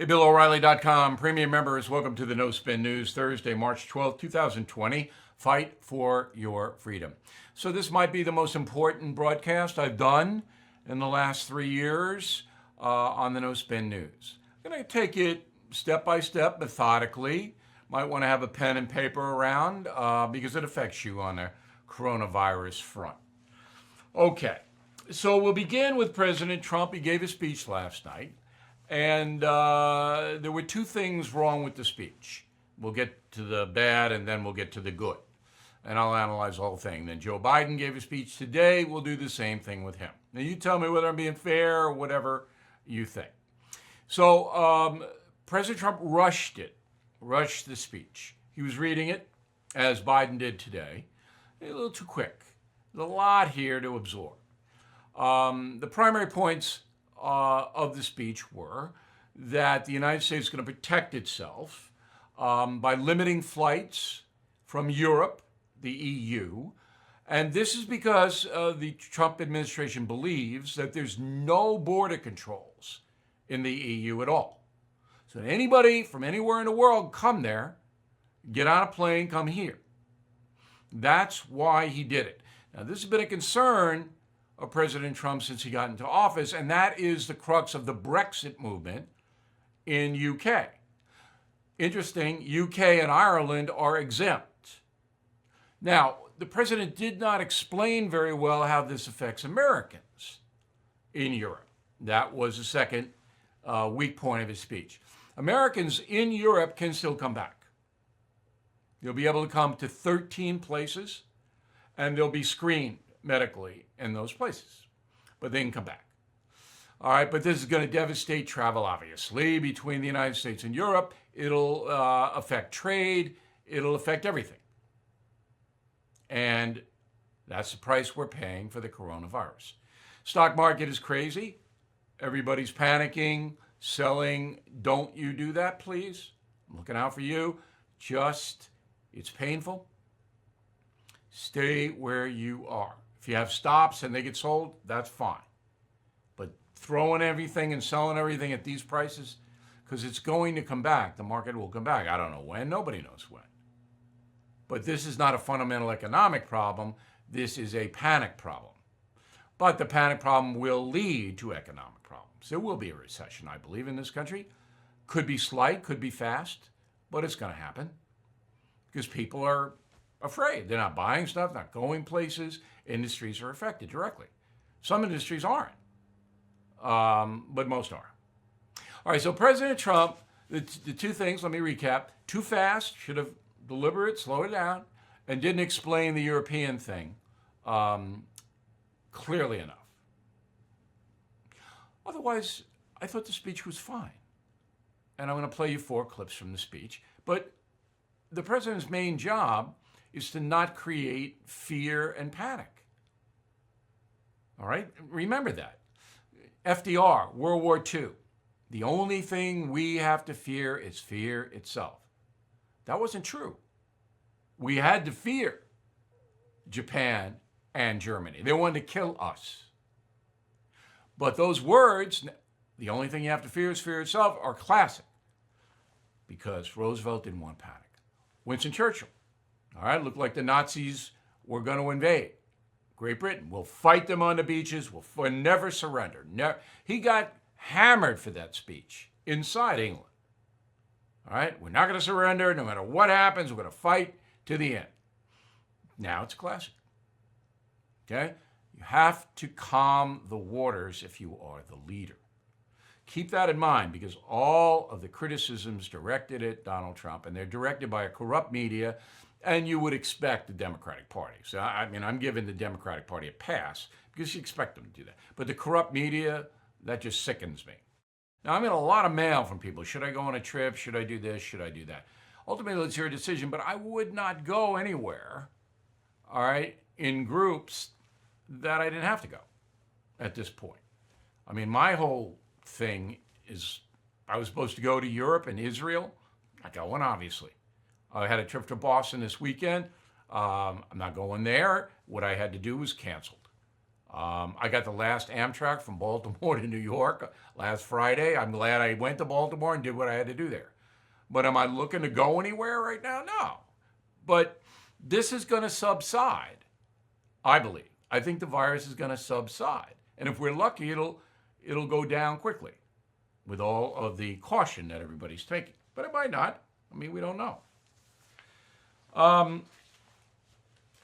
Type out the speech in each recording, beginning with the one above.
Hey, BillO'Reilly.com. Premium members, welcome to the No Spin News, Thursday, March 12th, 2020. Fight for your freedom. So this might be the most important broadcast I've done in the last 3 years on the No Spin News. I'm going to take it step by step, methodically. Might want to have a pen and paper around because it affects you on the coronavirus front. Okay, so we'll begin with President Trump. He gave a speech last night. And there were two things wrong with the speech. We'll get to the bad and then we'll get to the good. And I'll analyze the whole thing. Then Joe Biden gave a speech today. We'll do the same thing with him. Now you tell me whether I'm being fair or whatever you think. So President Trump rushed the speech. He was reading it, as Biden did today, a little too quick. There's a lot here to absorb. The primary points of the speech were that the United States is going to protect itself by limiting flights from Europe, the EU. And this is because the Trump administration believes that there's no border controls in the EU at all. So anybody from anywhere in the world come there, get on a plane, come here. That's why he did it. Now, this has been a concern of President Trump since he got into office, and that is the crux of the Brexit movement in UK. Interesting, UK and Ireland are exempt. Now, the president did not explain very well how this affects Americans in Europe. That was the second weak point of his speech. Americans in Europe can still come back. They'll be able to come to 13 places, and they'll be screened medically in those places, but they can come back. All right, but this is going to devastate travel, obviously, between the United States and Europe. It'll affect trade. It'll affect everything. And that's the price we're paying for the coronavirus. Stock market is crazy. Everybody's panicking, selling. Don't you do that, please. I'm looking out for you. It's painful. Stay where you are. If you have stops and they get sold, that's fine. But throwing everything and selling everything at these prices, because it's going to come back. The market will come back. I don't know when. Nobody knows when. But this is not a fundamental economic problem. This is a panic problem. But the panic problem will lead to economic problems. There will be a recession, I believe, in this country. Could be slight, could be fast, but it's going to happen because people are afraid. They're not buying stuff, not going places. Industries are affected directly. Some industries aren't, but most are. All right, so President Trump, the two things, let me recap. Too fast, should have deliberate, slow it down, and didn't explain the European thing clearly enough. Otherwise, I thought the speech was fine. And I'm going to play you 4 clips from the speech. But the president's main job is to not create fear and panic. All right? Remember that. FDR, World War II. The only thing we have to fear is fear itself. That wasn't true. We had to fear Japan and Germany. They wanted to kill us. But those words, the only thing you have to fear is fear itself, are classic. Because Roosevelt didn't want panic. Winston Churchill. All right, looked like the Nazis were going to invade Great Britain. We'll fight them on the beaches. We'll never surrender. He got hammered for that speech inside England. All right, we're not going to surrender. No matter what happens, we're going to fight to the end. Now it's classic. Okay? You have to calm the waters if you are the leader. Keep that in mind because all of the criticisms directed at Donald Trump, and they're directed by a corrupt media, and you would expect the Democratic Party. So, I mean, I'm giving the Democratic Party a pass because you expect them to do that. But the corrupt media, that just sickens me. Now, I'm getting a lot of mail from people. Should I go on a trip? Should I do this? Should I do that? Ultimately, it's your decision, but I would not go anywhere, all right, in groups that I didn't have to go at this point. I mean, my whole thing is I was supposed to go to Europe and Israel. Not going, obviously. I had a trip to Boston this weekend. I'm not going there. What I had to do was canceled. I got the last Amtrak from Baltimore to New York last Friday. I'm glad I went to Baltimore and did what I had to do there. But am I looking to go anywhere right now? No. But this is going to subside, I believe. I think the virus is going to subside. And if we're lucky, it'll go down quickly with all of the caution that everybody's taking. But it might not. I mean, we don't know. I'm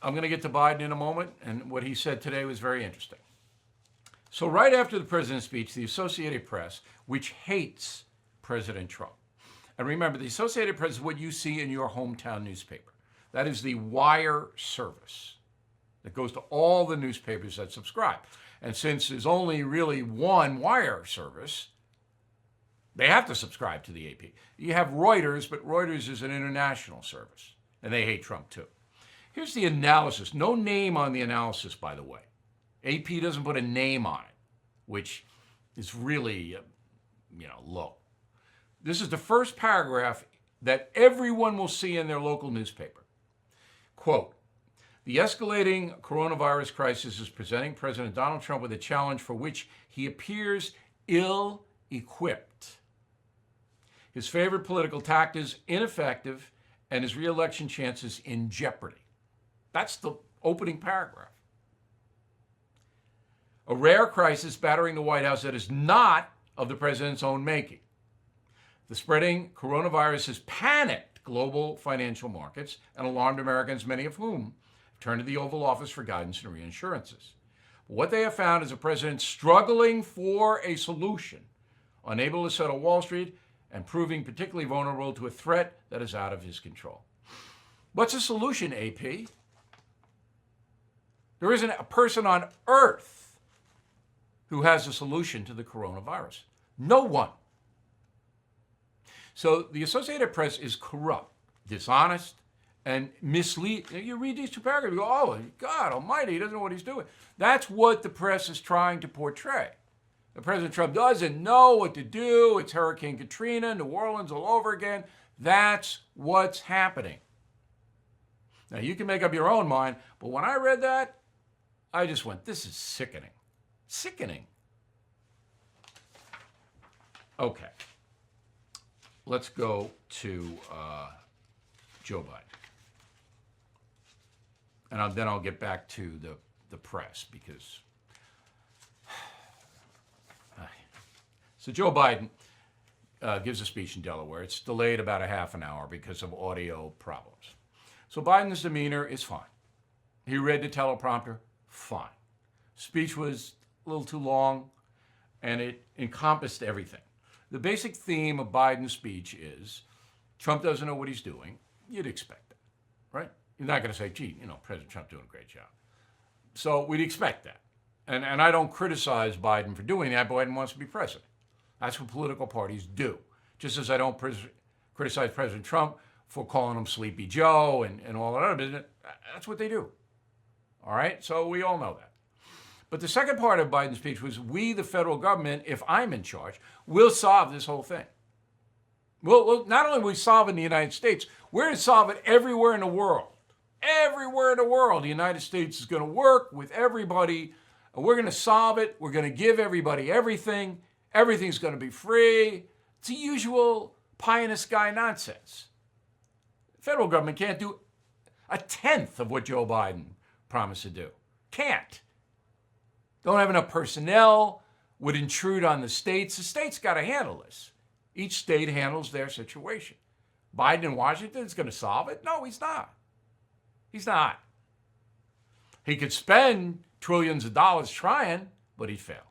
going to get to Biden in a moment, and what he said today was very interesting. So right after the president's speech, the Associated Press, which hates President Trump, and remember, the Associated Press is what you see in your hometown newspaper. That is the wire service that goes to all the newspapers that subscribe. And since there's only really one wire service, they have to subscribe to the AP. You have Reuters, but Reuters is an international service, and they hate Trump too. Here's the analysis. No name on the analysis, by the way. AP doesn't put a name on it, which is really, low. This is the first paragraph that everyone will see in their local newspaper. Quote, the escalating coronavirus crisis is presenting President Donald Trump with a challenge for which he appears ill-equipped. His favorite political tact is ineffective, and his re-election chances in jeopardy. That's the opening paragraph. A rare crisis battering the White House that is not of the president's own making. The spreading coronavirus has panicked global financial markets and alarmed Americans, many of whom have turned to the Oval Office for guidance and reassurances. But what they have found is a president struggling for a solution, unable to settle Wall Street, and proving particularly vulnerable to a threat that is out of his control. What's the solution, AP? There isn't a person on earth who has a solution to the coronavirus. No one. So the Associated Press is corrupt, dishonest, and misleading. You read these two paragraphs, you go, oh, God almighty, he doesn't know what he's doing. That's what the press is trying to portray. The President Trump doesn't know what to do. It's Hurricane Katrina, New Orleans all over again. That's what's happening. Now, you can make up your own mind, but when I read that, I just went, this is sickening. Sickening. Okay. Let's go to Joe Biden. And then I'll get back to the press because... So Joe Biden gives a speech in Delaware. It's delayed about a half an hour because of audio problems. So Biden's demeanor is fine. He read the teleprompter, fine. Speech was a little too long, and it encompassed everything. The basic theme of Biden's speech is Trump doesn't know what he's doing. You'd expect that, right? You're not going to say, gee, President Trump doing a great job. So we'd expect that. And I don't criticize Biden for doing that. Biden wants to be president. That's what political parties do. Just as I don't criticize President Trump for calling him Sleepy Joe and all that other business. That's what they do. All right? So we all know that. But the second part of Biden's speech was, we, the federal government, if I'm in charge, will solve this whole thing. Well, not only will we solve it in the United States, we're going to solve it everywhere in the world. Everywhere in the world, the United States is going to work with everybody. And we're going to solve it. We're going to give everybody everything. Everything's going to be free. It's the usual pie in the sky nonsense. The federal government can't do a tenth of what Joe Biden promised to do. Can't. Don't have enough personnel, would intrude on the states. The states got to handle this. Each state handles their situation. Biden in Washington is going to solve it? No, he's not. He's not. He could spend trillions of dollars trying, but he'd fail.